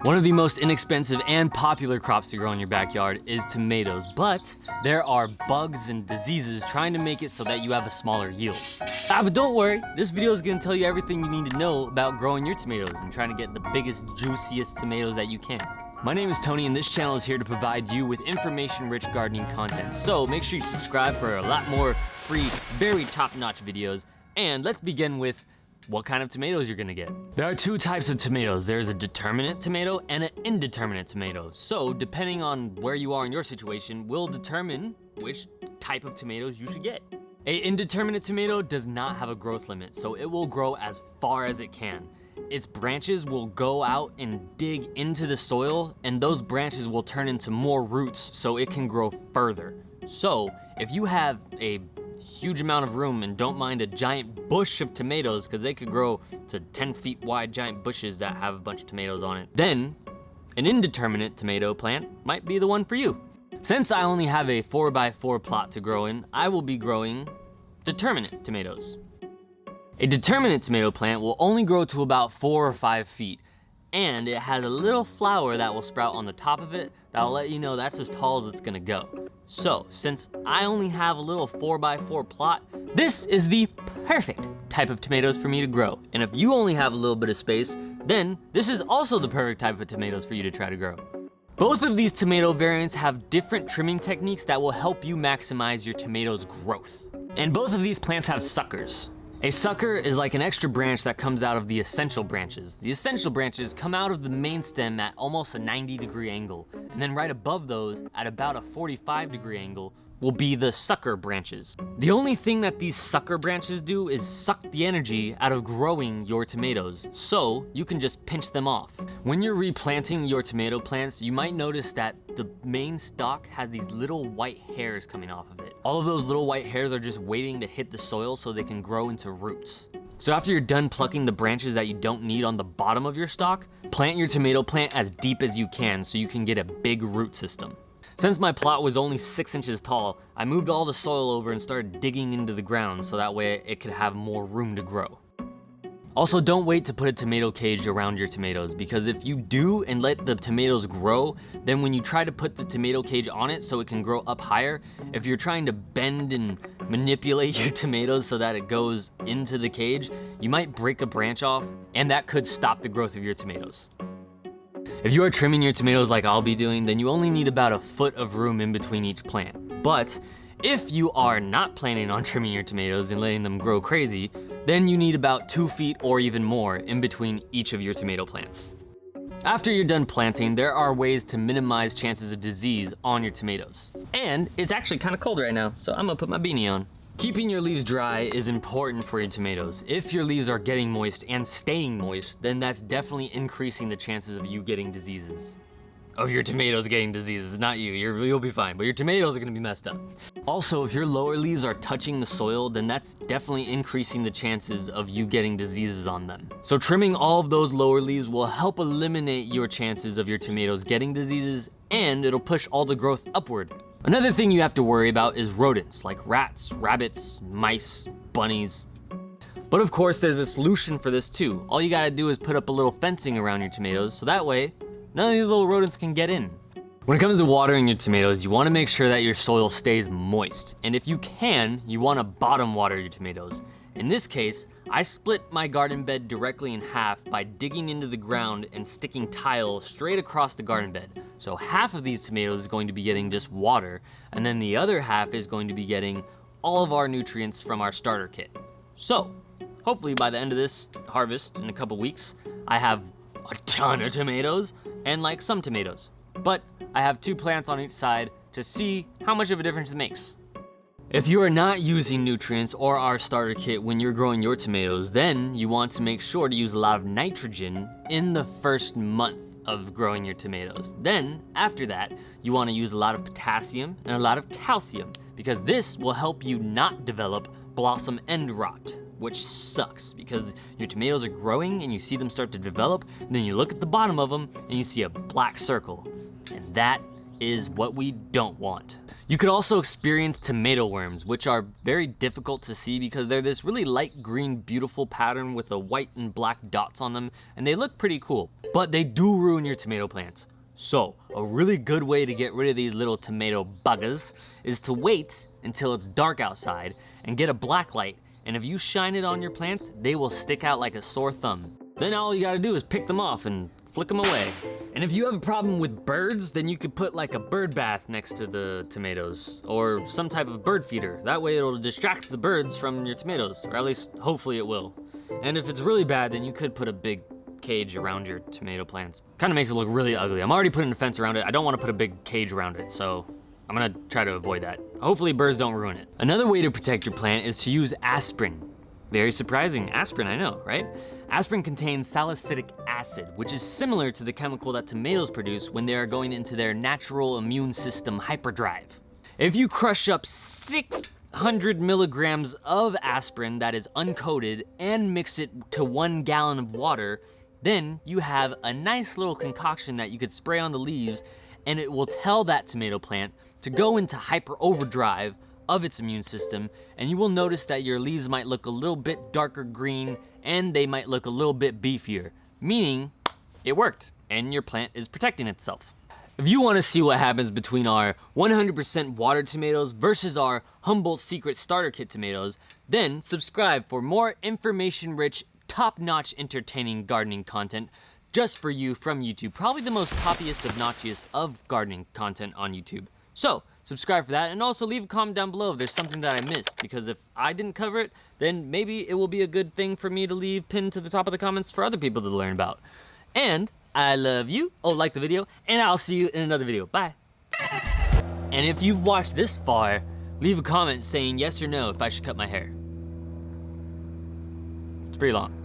One of the most inexpensive and popular crops to grow in your backyard is tomatoes, but there are bugs and diseases trying to make it so that you have a smaller yield. But don't worry, this video is going to tell you everything you need to know about growing your tomatoes and trying to get the biggest, juiciest tomatoes that you can. My name is Tony and this channel is here to provide you with information-rich gardening content. So make sure you subscribe for a lot more free, very top-notch videos. And let's begin with what kind of tomatoes you're gonna get. There are two types of tomatoes. There's a determinate tomato and an indeterminate tomato. So depending on where you are in your situation will determine which type of tomatoes you should get. An indeterminate tomato does not have a growth limit, so it will grow as far as it can. Its branches will go out and dig into the soil, and those branches will turn into more roots so it can grow further. So if you have a huge amount of room and don't mind a giant bush of tomatoes, because they could grow to 10 feet wide giant bushes that have a bunch of tomatoes on it, then an indeterminate tomato plant might be the one for you. Since I only have a 4x4 plot to grow in, I will be growing determinate tomatoes. A determinate tomato plant will only grow to about 4 or 5 feet, and it has a little flower that will sprout on the top of it that will let you know that's as tall as it's gonna go. So, since I only have a little 4x4 plot, this is the perfect type of tomatoes for me to grow. And if you only have a little bit of space, then this is also the perfect type of tomatoes for you to try to grow. Both of these tomato variants have different trimming techniques that will help you maximize your tomatoes' growth. And both of these plants have suckers. A sucker is like an extra branch that comes out of the essential branches. The essential branches come out of the main stem at almost a 90-degree angle, and then right above those, at about a 45-degree angle, will be the sucker branches. The only thing that these sucker branches do is suck the energy out of growing your tomatoes, so you can just pinch them off. When you're replanting your tomato plants, you might notice that the main stalk has these little white hairs coming off of it. All of those little white hairs are just waiting to hit the soil so they can grow into roots. So after you're done plucking the branches that you don't need on the bottom of your stalk, plant your tomato plant as deep as you can so you can get a big root system. Since my plot was only 6 inches tall, I moved all the soil over and started digging into the ground so that way it could have more room to grow. Also, don't wait to put a tomato cage around your tomatoes, because if you do and let the tomatoes grow, then when you try to put the tomato cage on it so it can grow up higher, if you're trying to bend and manipulate your tomatoes so that it goes into the cage, you might break a branch off, and that could stop the growth of your tomatoes. If you are trimming your tomatoes like I'll be doing, then you only need about a foot of room in between each plant. But if you are not planning on trimming your tomatoes and letting them grow crazy, then you need about 2 feet or even more in between each of your tomato plants. After you're done planting, there are ways to minimize chances of disease on your tomatoes. And it's actually kind of cold right now, so I'm gonna put my beanie on. Keeping your leaves dry is important for your tomatoes. If your leaves are getting moist and staying moist, then that's definitely increasing the chances of you getting diseases. Of your tomatoes getting diseases, not you. You'll be fine, but your tomatoes are gonna be messed up. Also, if your lower leaves are touching the soil, then that's definitely increasing the chances of you getting diseases on them. So trimming all of those lower leaves will help eliminate your chances of your tomatoes getting diseases, and it'll push all the growth upward. Another thing you have to worry about is rodents, like rats, rabbits, mice, bunnies. But of course, there's a solution for this too. All you gotta do is put up a little fencing around your tomatoes, so that way, none of these little rodents can get in. When it comes to watering your tomatoes, you wanna make sure that your soil stays moist. And if you can, you wanna bottom water your tomatoes. In this case, I split my garden bed directly in half by digging into the ground and sticking tile straight across the garden bed. So half of these tomatoes is going to be getting just water, and then the other half is going to be getting all of our nutrients from our starter kit. So, hopefully by the end of this harvest, in a couple weeks, I have a ton of tomatoes and like some tomatoes. But I have 2 plants on each side to see how much of a difference it makes. If you are not using nutrients or our starter kit when you're growing your tomatoes, then you want to make sure to use a lot of nitrogen in the first month of growing your tomatoes. Then, after that, you want to use a lot of potassium and a lot of calcium, because this will help you not develop blossom end rot, which sucks because your tomatoes are growing and you see them start to develop, and then you look at the bottom of them and you see a black circle. And that is what we don't want. You could also experience tomato worms, which are very difficult to see because they're this really light green, beautiful pattern with a white and black dots on them, and they look pretty cool, but they do ruin your tomato plants. So, a really good way to get rid of these little tomato buggers is to wait until it's dark outside and get a black light, and if you shine it on your plants, they will stick out like a sore thumb. Then all you gotta do is pick them off and flick them away. And if you have a problem with birds, then you could put like a bird bath next to the tomatoes or some type of bird feeder. That way it'll distract the birds from your tomatoes, or at least hopefully it will. And if it's really bad, then you could put a big cage around your tomato plants. Kind of makes it look really ugly. I'm already putting a fence around it. I don't want to put a big cage around it, so I'm gonna try to avoid that. Hopefully birds don't ruin it. Another way to protect your plant is to use aspirin. Very surprising, aspirin, I know, right? Aspirin contains salicylic acid, which is similar to the chemical that tomatoes produce when they are going into their natural immune system hyperdrive. If you crush up 600 milligrams of aspirin that is uncoated and mix it to 1 gallon of water, then you have a nice little concoction that you could spray on the leaves, and it will tell that tomato plant to go into hyper overdrive of its immune system, and you will notice that your leaves might look a little bit darker green and they might look a little bit beefier, meaning it worked and your plant is protecting itself. If you want to see what happens between our 100% water tomatoes versus our Humboldt Secret Starter Kit tomatoes, then subscribe for more information-rich, top-notch entertaining gardening content just for you from YouTube. Probably the most poppiest of notchiest of gardening content on YouTube. So, subscribe for that, and also leave a comment down below if there's something that I missed, because if I didn't cover it, then maybe it will be a good thing for me to leave pinned to the top of the comments for other people to learn about. And I love you. Oh, like the video, and I'll see you in another video. Bye. And if you've watched this far, leave a comment saying yes or no if I should cut my hair. It's pretty long.